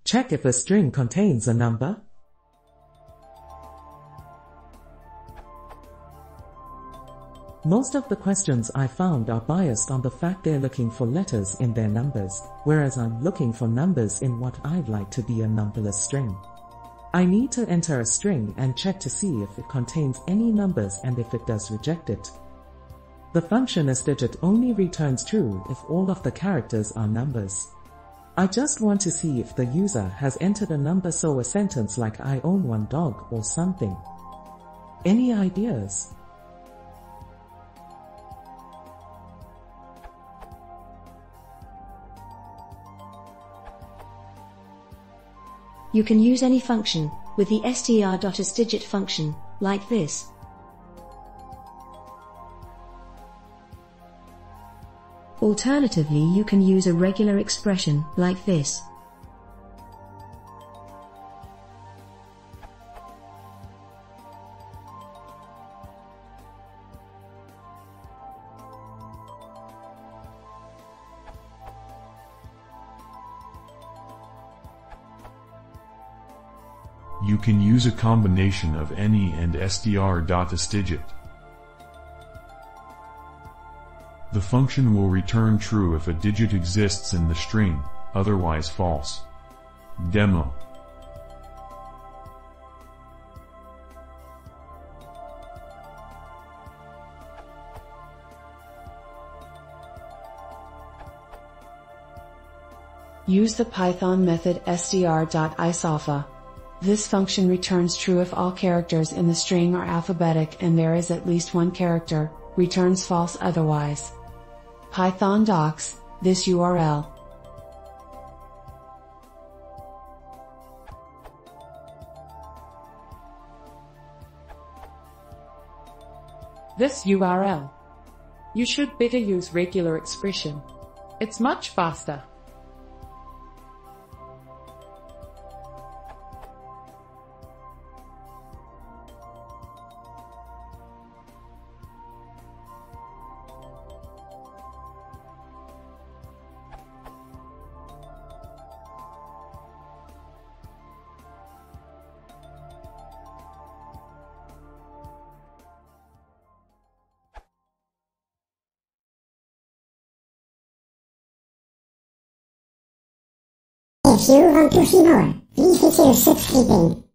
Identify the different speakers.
Speaker 1: Check if a string contains a number. Most of the questions I found are biased on the fact they're looking for letters in their numbers, whereas I'm looking for numbers in what I'd like to be a numberless string. I need to enter a string and check to see if it contains any numbers, and if it does, reject it. The function isDigit only returns true if all of the characters are numbers. I just want to see if the user has entered a number, so a sentence like "I own one dog" or something. Any ideas?
Speaker 2: You can use any function with the str.isDigit function, like this. Alternatively, you can use a regular expression, like this.
Speaker 3: You can use a combination of any and str.isDigit. The function will return true if a digit exists in the string, otherwise false. Demo.
Speaker 4: Use the Python method str.isalpha. This function returns true if all characters in the string are alphabetic and there is at least one character, returns false otherwise. Python docs, this URL.
Speaker 5: This URL. You should better use regular expression. It's much faster.
Speaker 6: If you want to see more, please consider subscribing.